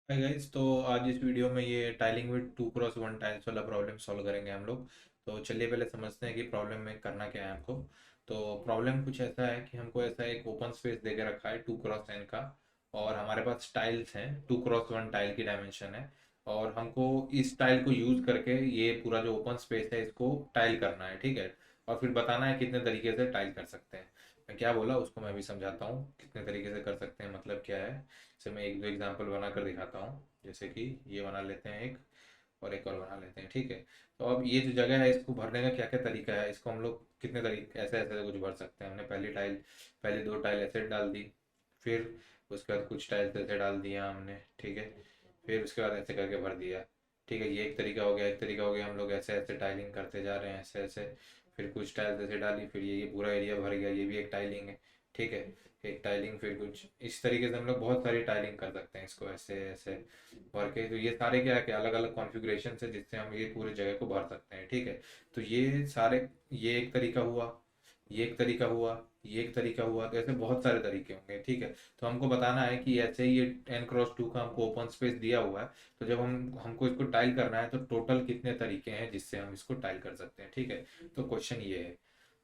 Hi guys. तो आज इस वीडियो में ये टाइलिंग विद 2x1 टाइल्स वाला प्रॉब्लम सॉल्व करेंगे हम लोग। तो चलिए पहले समझते हैं कि प्रॉब्लम में करना क्या है हमको। तो प्रॉब्लम कुछ ऐसा है कि हमको ऐसा एक ओपन स्पेस दे के रखा है 2x10 का, और हमारे पास टाइल्स हैं। 2x1 टाइल की डायमेंशन है, और हमको इस टाइल को यूज़ करके ये पूरा जो ओपन स्पेस है इसको टाइल करना है, ठीक है। और फिर बताना है कितने तरीके से टाइल कर सकते हैं। मैं क्या बोला उसको मैं भी समझाता हूँ, कितने तरीके से कर सकते हैं मतलब क्या है। से मैं एक दो एग्जांपल बना कर दिखाता हूँ। जैसे कि ये बना लेते हैं एक, और एक और बना लेते हैं, ठीक है। तो अब ये जो जगह है इसको भरने का क्या क्या तरीका है, इसको हम लोग कितने तरीके ऐसे ऐसे कुछ भर सकते हैं। हमने पहली दो टाइल ऐसे डाल दी, फिर उसके बाद कुछ टाइल्स ऐसे डाल दिया हमने, ठीक है। फिर उसके बाद ऐसे करके भर दिया, ठीक है। ये एक तरीका हो गया। एक तरीका हो गया हम लोग ऐसे ऐसे टाइलिंग करते जा रहे हैं, ऐसे ऐसे। फिर कुछ टाइल्स ऐसे डाली, फिर ये पूरा एरिया भर गया, ये भी एक टाइलिंग है, ठीक है। एक टाइलिंग, फिर कुछ इस तरीके से हम लोग बहुत सारी टाइलिंग कर सकते हैं इसको ऐसे ऐसे भर के। तो ये सारे क्या है कि अलग अलग कॉन्फ़िगरेशन है जिससे हम ये पूरे जगह को भर सकते हैं, ठीक है। तो ये सारे, ये एक तरीका हुआ, ये एक तरीका हुआ, ये एक तरीका हुआ, तो ऐसे बहुत सारे तरीके होंगे, ठीक है। तो हमको बताना है कि ऐसे ही ये n x 2 का हमको ओपन स्पेस दिया हुआ है। तो जब हमको इसको टाइल करना है तो टोटल कितने तरीके हैं जिससे हम इसको टाइल कर सकते हैं, ठीक है। तो क्वेश्चन ये है।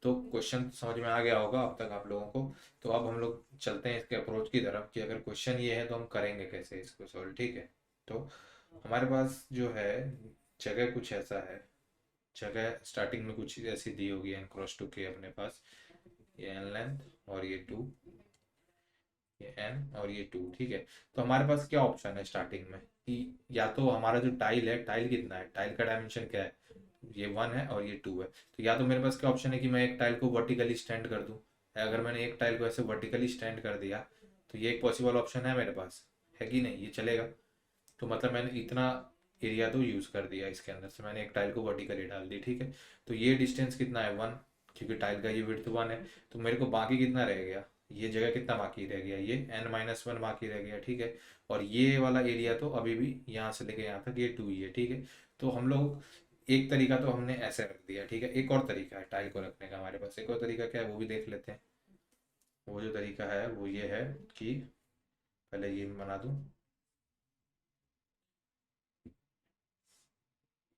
तो क्वेश्चन समझ में आ गया होगा अब तक आप लोगों को। तो अब हम लोग चलते हैं इसके अप्रोच की तरफ कि अगर क्वेश्चन ये है तो हम करेंगे कैसे इसको सॉल्व, ठीक है। तो हमारे पास जो है जगह कुछ ऐसा है। जगह स्टार्टिंग में कुछ ऐसी दी होगी n x 2 के अपने पास। ये n लेंथ और ये 2, ये n और ये 2, ठीक है। तो हमारे पास क्या ऑप्शन है स्टार्टिंग में कि या तो हमारा जो टाइल है, टाइल कितना है, टाइल का डायमेंशन क्या है, ये 1 है और ये 2 है। तो या तो मेरे पास क्या ऑप्शन है कि मैं एक टाइल को वर्टिकली स्टैंड कर दूं। अगर मैंने एक टाइल को ऐसे वर्टिकली स्टैंड कर दिया तो ये एक पॉसिबल ऑप्शन है मेरे पास, है कि नहीं, ये चलेगा। तो मतलब मैंने इतना एरिया तो यूज़ कर दिया, इसके अंदर से मैंने एक टाइल को वर्टिकली डाल दी, ठीक है। तो ये डिस्टेंस कितना है, 1, क्योंकि टाइल का ये विड्थ 1 है। तो मेरे को बाकी कितना रह गया, ये जगह कितना बाकी रह गया, ये n-1 बाकी रह गया, ठीक है। और ये वाला एरिया तो अभी भी यहाँ से लेके यहाँ तक ये 2 ही है, ठीक है। तो हम लोग एक तरीका तो हमने ऐसे रख दिया, ठीक है। एक और तरीका है टाइल को रखने का हमारे पास। एक और तरीका क्या है वो भी देख लेते हैं। वो जो तरीका है वो ये है कि पहले ये बना दूँ।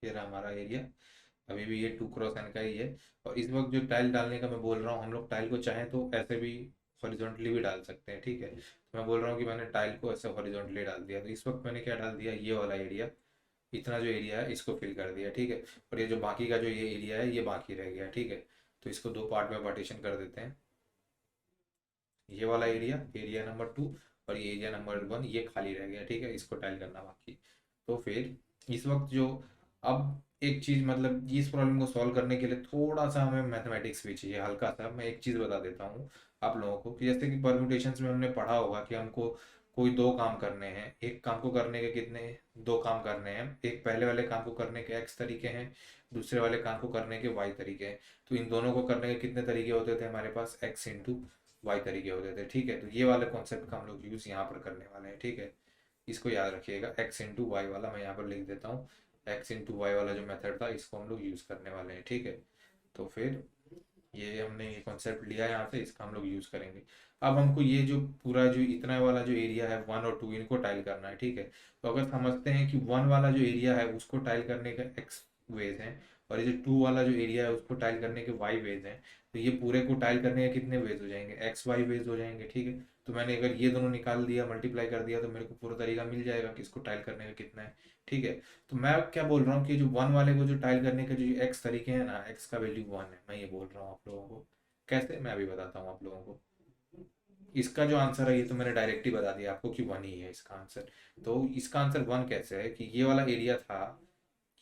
ये रहा हमारा एरिया। अभी भी ये 2x n का ही है। और इस वक्त जो टाइल डालने का मैं बोल रहा हूँ, हम लोग टाइल को चाहें तो ऐसे भी हॉरिजॉन्टली भी डाल सकते हैं, ठीक है। तो मैं बोल रहा हूँ कि मैंने टाइल को ऐसे हॉरिजॉन्टली डाल दिया। तो इस वक्त मैंने क्या डाल दिया, ये वाला एरिया, इतना जो एरिया है इसको फिल कर दिया, ठीक है। और ये जो बाकी का जो ये एरिया है ये बाकी रह गया, ठीक है। तो इसको दो पार्ट में पार्टीशन कर देते हैं। ये वाला एरिया, एरिया नंबर 2, और ये एरिया नंबर 1 ये खाली रह गया, ठीक है। इसको टाइल करना बाकी। तो फिर इस वक्त जो, अब एक चीज़ मतलब इस प्रॉब्लम को सॉल्व करने के लिए थोड़ा सा हमें मैथमेटिक्स भी चाहिए, हल्का सा। मैं एक चीज़ बता देता हूँ आप लोगों को कि जैसे कि परम्यूटेशंस में हमने पढ़ा होगा कि हमको कोई दो काम करने हैं। एक काम को करने के कितने, दो काम करने हैं। एक पहले वाले काम को करने के x तरीके हैं, दूसरे वाले काम को करने के y तरीके हैं। तो इन दोनों को करने के कितने तरीके होते थे हमारे पास, x × y तरीके होते थे, ठीक है। तो ये वाले कॉन्सेप्ट का हम लोग यूज़ यहाँ पर करने वाले हैं, ठीक है। इसको याद रखिएगा, x × y वाला मैं यहाँ पर लिख देता हूँ। x × y वाला जो मेथड था इसको हम लोग यूज़ करने वाले हैं, ठीक है। तो फिर ये हमने ये कॉन्सेप्ट लिया यहाँ से, इसका हम लोग यूज़ करेंगे। अब हमको ये जो पूरा जो इतना वाला जो एरिया है 1 और 2 इनको टाइल करना है, ठीक है। तो अगर समझते हैं कि 1 वाला जो एरिया है उसको टाइल करने का x वेज है, और ये जो 2 वाला जो एरिया है उसको टाइल करने के y वेज हैं। तो ये पूरे को टाइल करने के कितने वेज हो जाएंगे, XY वेज हो जाएंगे, ठीक है। तो मैंने अगर ये दोनों निकाल दिया, मल्टीप्लाई कर दिया, तो मेरे को पूरा तरीका मिल जाएगा कि इसको टाइल करने का कितना है, ठीक है। तो मैं क्या बोल रहा हूँ कि जो 1 वाले को जो टाइल करने के जो x तरीके हैं ना, x का वैल्यू 1 है, मैं ये बोल रहा हूँ आप लोगों को। कैसे, मैं अभी बताता हूँ आप लोगों को। इसका जो आंसर है ये तो मैंने डायरेक्ट ही बता दिया आपको कि 1 ही है इसका आंसर। तो इसका आंसर 1 कैसे है कि ये वाला एरिया था,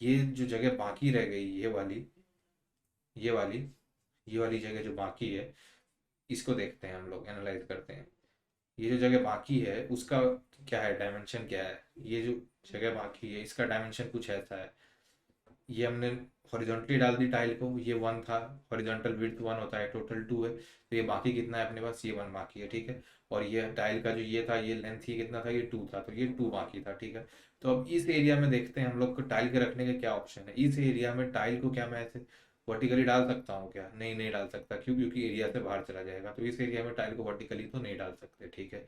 ये जो जगह बाकी रह गई, ये वाली ये वाली जगह जो बाकी है, इसको देखते हैं, हम लोग एनालाइज करते हैं। ये जो जगह बाकी है उसका क्या है, डायमेंशन क्या है। ये जो जगह बाकी है इसका डायमेंशन कुछ ऐसा है। ये हमने हॉरिजॉन्टली डाल दी टाइल को, ये 1 था, हॉरिजॉन्टल विड्थ 1 होता है, टोटल 2 है। तो ये बाकी कितना है अपने पास, ये 1 बाकी है, ठीक है। और ये टाइल का जो ये था, ये लेंथ ही कितना था, ये 2 था, तो ये 2 बाकी था, ठीक है। तो अब इस एरिया में देखते हैं हम लोग को टाइल के रखने का क्या ऑप्शन है। इस एरिया में टाइल को क्या मैं ऐसे वर्टिकली डाल सकता हूँ क्या, नहीं, नहीं डाल सकता, क्यों, क्योंकि एरिया से बाहर चला जाएगा। तो इस एरिया में टाइल को वर्टिकली तो नहीं डाल सकते, ठीक है।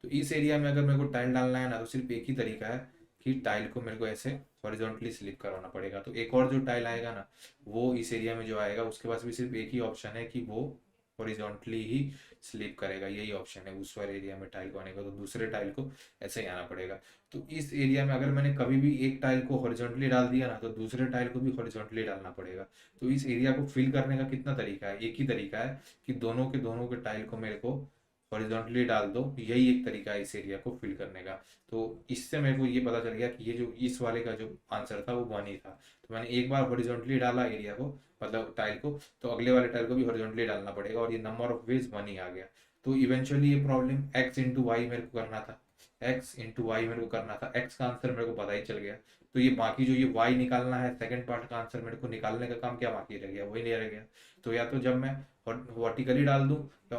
तो इस एरिया में अगर मेरे को टाइल डालना है ना, तो सिर्फ एक ही तरीका है कि टाइल को मेरे को ऐसे हॉरिजॉन्टली स्लिप करवाना पड़ेगा। तो एक और जो टाइल आएगा ना, वो इस एरिया में जो आएगा उसके पास भी सिर्फ एक ही ऑप्शन है कि वो हॉरिजॉन्टली ही स्लिप करेगा, यही ऑप्शन है उस वाले एरिया में टाइल को आने का। तो दूसरे टाइल को ऐसे ही आना पड़ेगा। तो इस एरिया में अगर मैंने कभी भी एक टाइल को हॉरिजॉन्टली डाल दिया ना, तो दूसरे टाइल को भी हॉरिजॉन्टली डालना पड़ेगा। तो इस एरिया को फिल करने का कितना तरीका है, एक ही तरीका है कि दोनों के टाइल को मेरे को हॉरिजॉन्टली डाल दो, यही एक तरीका है इस एरिया को फिल करने का। तो इससे मेरे को ये पता चल गया कि ये जो इस वाले का जो आंसर था वो वन ही था। तो मैंने एक बार हॉरिजॉन्टली डाला एरिया को, मतलब टाइल को, तो अगले वाले टाइल को भी हॉरिजॉन्टली डालना पड़ेगा, और ये नंबर ऑफ वेज वन ही आ गया। तो इवेंचुअली ये प्रॉब्लम एक्स इंटू वाई मेरे को करना था, एक्स इंटू वाई मेरे को करना था, एक्स का आंसर मेरे को पता ही चल गया। तो ये बाकी जो ये वाई निकालना है, सेकंड पार्ट का आंसर मेरे को निकालने का काम क्या बाकी रह गया, वही नहीं रह गया। तो या तो जब मैं वर्टिकली डाल दूं,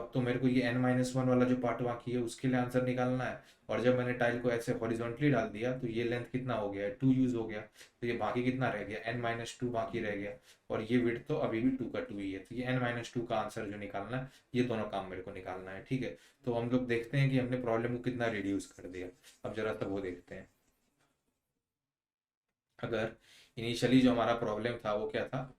तो मेरे को ये n-1 वाला जो पार्ट बाकी है उसके लिए आंसर निकालना है। और जब मैंने टाइल को ऐसे हॉरिजॉन्टली डाल दिया, तो ये लेंथ कितना हो गया है, 2 यूज हो गया। तो ये बाकी कितना रह गया, n-2 बाकी रह गया। और ये विड्थ तो अभी भी 2 का 2 ही है। तो ये n-2 का आंसर जो निकालना है, ये दोनों काम मेरे को निकालना है, ठीक है। तो हम लोग देखते हैं कि हमने प्रॉब्लम को कितना रिड्यूस कर दिया। अब जरा सा वो देखते हैं। अगर इनिशियली जो हमारा प्रॉब्लम था वो क्या था,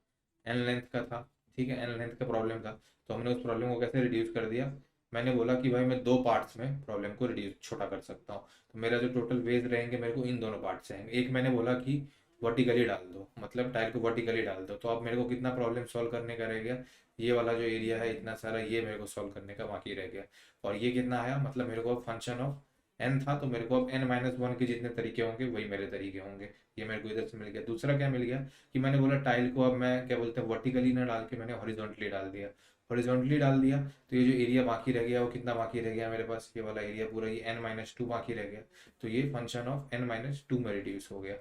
एन लेंथ का था, ठीक है, एन लेंथ का प्रॉब्लम था। तो हमने उस प्रॉब्लम को कैसे रिड्यूस कर दिया, मैंने बोला कि भाई मैं दो पार्ट्स में प्रॉब्लम को रिड्यूस छोटा कर सकता हूँ। तो मेरा जो टोटल वेज रहेंगे मेरे को इन दोनों पार्ट से आएंगे। एक मैंने बोला कि वर्टिकली डाल दो, मतलब टाइल को वर्टिकली डाल दो। तो अब मेरे को कितना प्रॉब्लम सॉल्व करने का रह गया, ये वाला जो एरिया है इतना सारा, ये मेरे को सॉल्व करने का बाकी रह गया। और ये कितना आया, मतलब मेरे को अब फंक्शन ऑफ एन था, तो मेरे को अब n-1 के जितने तरीके होंगे वही मेरे तरीके होंगे। ये मेरे को इधर से मिल गया। दूसरा क्या मिल गया कि मैंने बोला टाइल को अब मैं क्या बोलते हैं वर्टिकली ना डाल के मैंने हॉरिजॉन्टली डाल दिया। हॉरिजॉन्टली डाल दिया, तो ये जो एरिया बाकी रह गया वो कितना बाकी रह गया मेरे पास, ये वाला एरिया पूरा ये n-2 बाकी रह गया। तो ये फंक्शन ऑफ n-2 में रिड्यूस हो गया,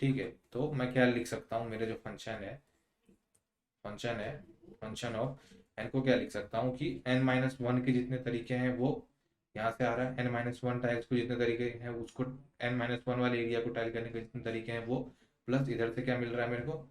ठीक है। तो मैं क्या लिख सकता हूँ, मेरे जो फंक्शन है फंक्शन ऑफ एन को क्या लिख सकता हूँ कि n-1 के जितने तरीके हैं वो यहाँ से आ रहा है, n-1 टाइल्स को जितने तरीके हैं उसको, n-1 वाले एरिया को टाइल करने के जितने तरीके हैं वो, प्लस इधर से क्या मिल रहा है मेरे को,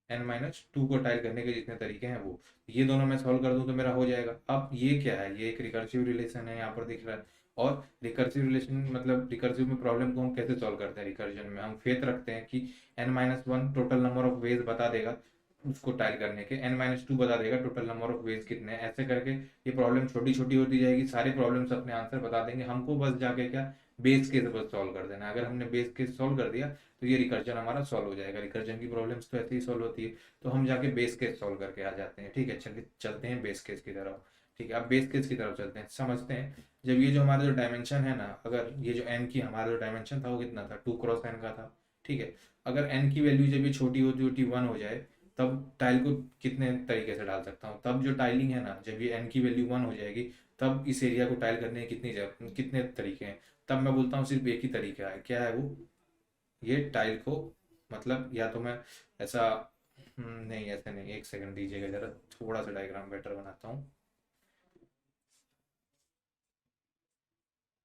n-2 को टाइल करने के जितने तरीके हैं वो। ये दोनों मैं सॉल्व कर दूं तो मेरा हो जाएगा। अब ये क्या है, ये एक रिकर्सिव रिलेशन है, यहाँ पर दिख रहा है। और रिकर्सिव रिलेशन मतलब रिकर्सिव में प्रॉब्लम को हम कैसे सॉल्व करते हैं, रिकर्जन में हम फेथ रखते हैं कि n-1 total number of ways बता देगा उसको टाइल करने के, n-2 बता देगा टोटल नंबर ऑफ वेज कितने हैं। ऐसे करके ये प्रॉब्लम छोटी छोटी होती जाएगी, सारे प्रॉब्लम्स अपने आंसर बता देंगे हमको, बस जाके क्या बेस केस बस सॉल्व कर देना। अगर हमने बेस केस सॉल्व कर दिया तो ये रिकर्जन हमारा सॉल्व हो जाएगा। रिकर्जन की प्रॉब्लम्स तो ऐसे ही सॉल्व होती है। तो हम जाके बेस केस सॉल्व करके आ जाते हैं, ठीक है। चलिए चलते हैं बेस केस की तरफ, ठीक है। अब बेस केस की तरफ चलते हैं, समझते हैं। जब ये जो हमारा जो डायमेंशन है ना, अगर ये जो एन की हमारा जो डायमेंशन था वो कितना था, 2x n का था, ठीक है। अगर एन की वैल्यू जब ये छोटी होती होती 1 हो जाए, तब टाइल को कितने तरीके से डाल सकता हूँ, तब जो टाइलिंग है ना, जब ये एन की वैल्यू 1 हो जाएगी, तब इस एरिया को टाइल करने के कितने तरीके हैं। तब मैं बोलता हूँ सिर्फ एक ही तरीका है, क्या है वो, ये टाइल को, मतलब या तो मैं ऐसा, नहीं ऐसे नहीं, एक सेकंड दीजिएगा जरा, थोड़ा सा डायग्राम बेटर बनाता हूँ।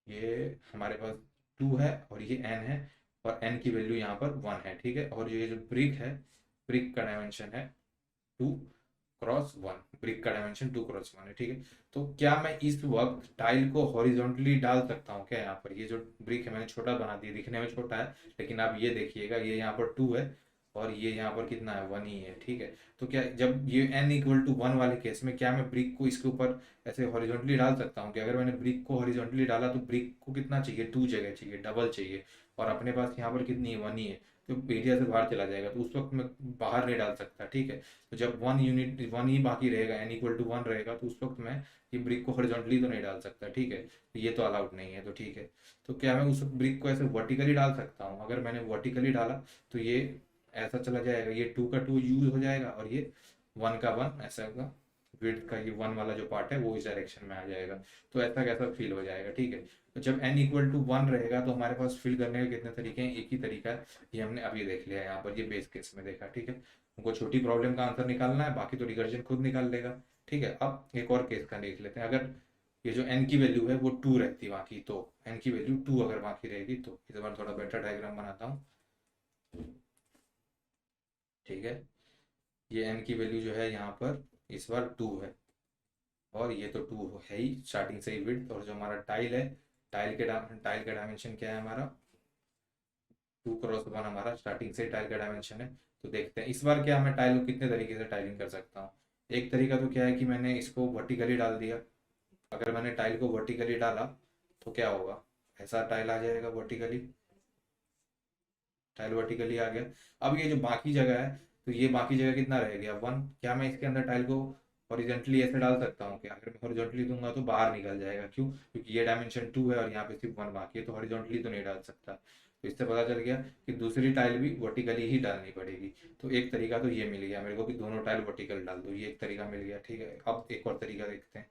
ये हमारे पास 2 है और ये n है, और n की वैल्यू यहाँ पर 1 है, ठीक है। और ये जो ब्रिक है, ब्रिक का डायमेंशन है 2x1, ब्रिक का डायमेंशन 2x1 है, ठीक है। तो क्या मैं इस वक्त टाइल को हॉरिजॉन्टली डाल सकता हूँ क्या, यहाँ पर ये जो ब्रिक है मैंने छोटा बना दिया, दिखने में छोटा है, लेकिन आप ये देखिएगा ये यहाँ पर 2 है और ये यहाँ पर कितना है, 1 ही है, ठीक है। तो क्या जब ये n=1 वाले केस में क्या मैं ब्रिक को इसके ऊपर ऐसे हॉरिजॉन्टली डाल सकता हूँ कि, अगर मैंने ब्रिक को हॉरिजॉन्टली डाला तो ब्रिक को कितना चाहिए, 2 जगह चाहिए, डबल चाहिए, और अपने पास यहाँ पर कितनी है, 1 ही है। तो एरिया से बाहर चला जाएगा, तो उस वक्त मैं बाहर नहीं डाल सकता, ठीक है। तो जब 1 ही बाकी रहेगा, n=1 रहेगा, तो उस वक्त मैं ये ब्रिक को हॉरिजॉन्टली तो नहीं डाल सकता, ठीक है। तो ये तो अलाउड नहीं है, तो ठीक है। तो क्या मैं उस ब्रिक को ऐसे वर्टिकली डाल सकता हूँ, अगर मैंने वर्टिकली डाला तो ये ऐसा चला जाएगा, ये 2 का 2 यूज हो जाएगा, और ये 1 का 1 ऐसा होगा, विड्थ का ये 1 वाला जो पार्ट है वो इस डायरेक्शन में आ जाएगा। तो ऐसा कैसा फील हो जाएगा, ठीक है। तो जब n=1 रहेगा तो हमारे पास फिल करने के कितने तरीके हैं, एक ही तरीका है। ये हमने अभी देख लिया, यहाँ पर ये बेस केस में देखा, ठीक है। हमको छोटी प्रॉब्लम का आंसर निकालना है, बाकी तो रिकर्जन खुद निकाल लेगा, ठीक है। अब एक और केस का देख लेते हैं। अगर ये जो n की वैल्यू है वो 2 रहती बाकी, तो n की वैल्यू 2 अगर बाकी रहेगी, तो इस बार थोड़ा बेटर डायग्राम बनाता हूँ, ठीक है। ये n की वैल्यू जो है यहाँ पर इस बार 2 है, और ये तो 2 है ही स्टार्टिंग से ही विड्थ, और जो हमारा टाइल है टाइल का डायमेंशन क्या है हमारा, 2x1 हमारा स्टार्टिंग से टाइल का डायमेंशन है। तो देखते हैं इस बार क्या मैं टाइल को कितने तरीके से टाइलिंग कर सकता हूँ। एक तरीका तो क्या है कि मैंने इसको वर्टिकली डाल दिया। अगर मैंने टाइल को वर्टिकली डाला तो क्या होगा, ऐसा टाइल आ जाएगा वर्टिकली, टाइल वर्टिकली आ गया। अब ये जो बाकी जगह है, तो ये बाकी जगह कितना रह गया, 1। क्या मैं इसके अंदर टाइल को हॉरिजॉन्टली ऐसे डाल सकता हूँ क्या, अगर मैं हॉरिजॉन्टली दूंगा तो बाहर निकल जाएगा, क्यों, क्योंकि ये डायमेंशन 2 है और यहाँ पे सिर्फ 1 बाकी है, तो हॉरिजॉन्टली तो नहीं डाल सकता। तो इससे पता चल गया कि दूसरी टाइल भी वर्टिकली ही डालनी पड़ेगी। तो एक तरीका तो ये मिल गया मेरे को कि दोनों टाइल वर्टिकल डाल दो, ये एक तरीका मिल गया, ठीक है। अब एक और तरीका देखते हैं।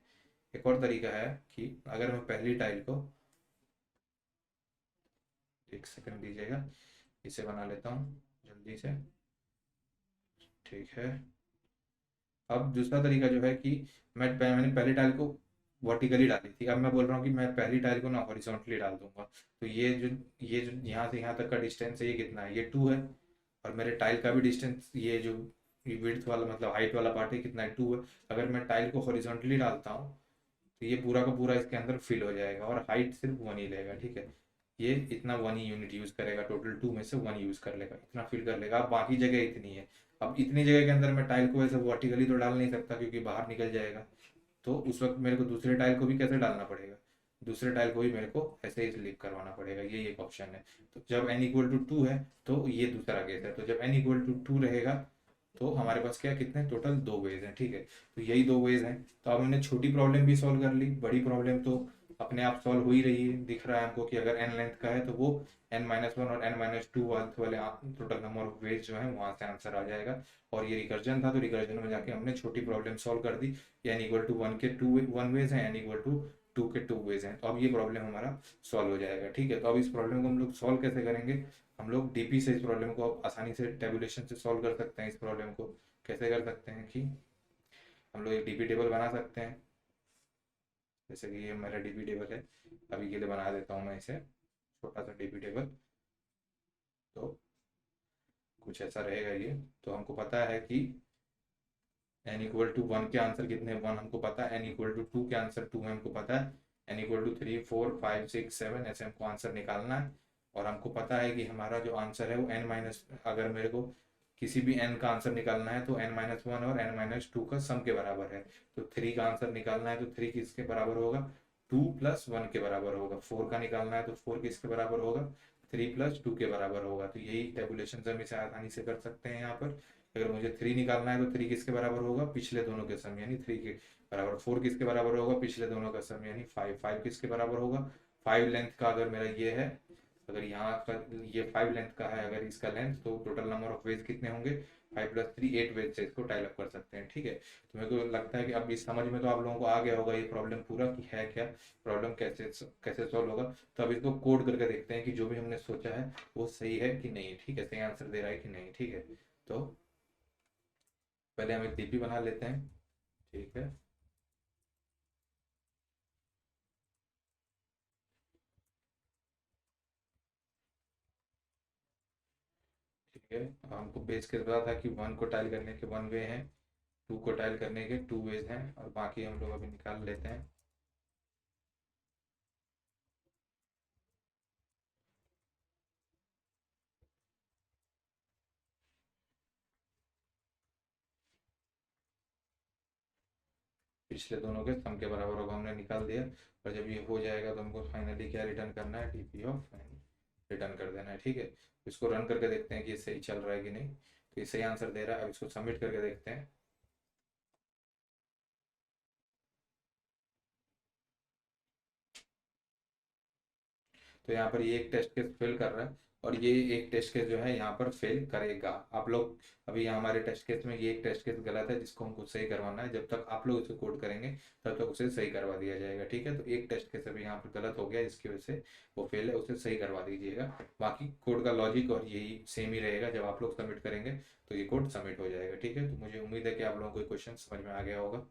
एक और तरीका है कि अगर मैं पहली टाइल को, एक सेकंड दीजिएगा, इसे बना लेता हूँ जल्दी से, ठीक है। अब दूसरा तरीका जो है कि मैंने पहली टाइल को वर्टिकली डाली थी, अब मैं बोल रहा हूँ कि मैं पहली टाइल को ना हॉरिजॉन्टली डाल दूंगा। तो ये जो यहाँ से यहाँ तक का डिस्टेंस है, ये कितना है, ये 2 है। और मेरे टाइल का भी डिस्टेंस, ये जो विड्थ वाला मतलब हाइट वाला पार्ट है, कितना है, 2 है। अगर मैं टाइल को हॉरिजॉन्टली डालता हूँ तो ये पूरा का पूरा इसके अंदर फिल हो जाएगा और हाइट सिर्फ 1 ही लेगा, ठीक है। ये इतना 1 ही यूनिट यूज करेगा, टोटल 2 में से 1 यूज कर लेगा, इतना फिल कर लेगा। अब बाकी जगह इतनी है। अब इतनी जगह के अंदर मैं टाइल को ऐसे वर्टिकली तो डाल नहीं सकता क्योंकि बाहर निकल जाएगा। तो उस वक्त मेरे को दूसरे टाइल को भी कैसे डालना पड़ेगा, दूसरे टाइल को भी मेरे को ऐसे ही स्लिप करवाना पड़ेगा, ये एक ऑप्शन है। तो जब n=2 है तो ये दूसरा केस है। तो जब n=2 रहेगा तो हमारे पास क्या कितने टोटल 2 वेज हैं, ठीक है। तो यही 2 वेज हैं। तो अब हमने छोटी प्रॉब्लम भी सॉल्व कर ली, बड़ी प्रॉब्लम तो अपने आप सॉल्व हो ही रही है। दिख रहा है हमको कि अगर n लेंथ का है तो वो n-1 और n-2 वाले टोटल नंबर ऑफ वेज जो है वहां से आंसर आ जाएगा। और ये रिकर्जन था, तो रिकर्जन में जाके हमने छोटी प्रॉब्लम सॉल्व कर दी। n=1 के 1 वेज हैं, n=2 के 2 वेज हैं। तो अब ये प्रॉब्लम हमारा सॉल्व हो जाएगा, ठीक है। तो अब इस प्रॉब्लम को हम लोग सॉल्व कैसे करेंगे, हम लोग डीपी से इस प्रॉब्लम को आसानी से टेबुलेशन से सॉल्व कर सकते हैं। इस प्रॉब्लम को कैसे कर सकते हैं कि हम लोग एक डीपी टेबल बना सकते हैं। जैसे कि ये मेरा डीपी टेबल है, अभी के लिए बना देता हूँ मैं इसे, छोटा सा डीपी टेबल। तो कुछ ऐसा रहेगा ये। तो हमको पता है कि n=1 के आंसर कितने, 1 हमको पता है, n=2 के आंसर 2 है हमको पता है, n=3 4 5 6 7 ऐसे हमको आंसर निकालना है। और हमको पता है कि हमारा जो आंसर है वो n माइनस, अगर मेरे को किसी भी n का आंसर निकालना है तो n-1 और n-2 का सम के बराबर है। तो 3 का आंसर निकालना है तो 3 किसके बराबर होगा, 2 + 1 के बराबर होगा। 4 का निकालना है तो 4 किसके बराबर होगा, 3 + 2 के बराबर होगा। तो यही टेबुलेशन हम इसे आसानी से कर सकते हैं यहाँ पर। अगर मुझे 3 निकालना है तो 3 किसके बराबर होगा, पिछले दोनों के सम यानी 3 के बराबर। 4 किसके बराबर होगा, पिछले दोनों का सम यानी 5। 5 किसके बराबर होगा, 5 लेंथ का अगर मेरा ये है, अगर यहाँ का ये 5 लेंथ का है, अगर इसका लेंथ, तो टोटल नंबर ऑफ वेज कितने होंगे, 5 + 3 8 वेज से इसको टाइल अप कर सकते हैं, ठीक है। तो मेरे को लगता है कि अब इस समझ में तो आप लोगों को आ गया होगा ये प्रॉब्लम पूरा कि है क्या, प्रॉब्लम कैसे कैसे सॉल्व होगा। तो अब इसको कोड करके देखते हैं कि जो भी हमने सोचा है वो सही है कि नहीं, ठीक है, सही आंसर दे रहा है कि नहीं, ठीक है। तो पहले हम एक डीपी बना लेते हैं, ठीक है। ठीक है, अब हमको बेस के पता था कि 1 को टाइल करने के 1 वे हैं, 2 को टाइल करने के 2 वेज हैं, और बाकी हम लोग अभी निकाल लेते हैं। पिछले दोनों के सम के बराबर होगा, हमने निकाल दिया। और जब ये हो जाएगा तो हमको फाइनली क्या रिटर्न करना है, डीपी ऑफ रिटर्न कर देना है, ठीक है। इसको रन करके देखते हैं कि ये सही चल रहा है कि नहीं। तो ये सही आंसर दे रहा है। अब इसको सबमिट करके देखते हैं। तो यहाँ पर ये एक टेस्ट केस फेल कर रहा है और ये एक टेस्ट केस जो है यहाँ पर फेल करेगा। आप लोग अभी यहाँ हमारे टेस्ट केस में ये एक टेस्ट केस गलत है जिसको हमको सही करवाना है। जब तक आप लोग उसे कोड करेंगे तब तक उसे सही करवा दिया जाएगा, ठीक है। तो एक टेस्ट केस अभी यहाँ पर गलत हो गया, इसकी वजह से वो फेल है, उसे सही करवा दीजिएगा। बाकी कोड का लॉजिक और यही सेम ही रहेगा। जब आप लोग सबमिट करेंगे तो ये कोड सबमिट हो जाएगा, ठीक है। तो मुझे उम्मीद है कि आप लोगों को क्वेश्चन समझ में आ गया होगा।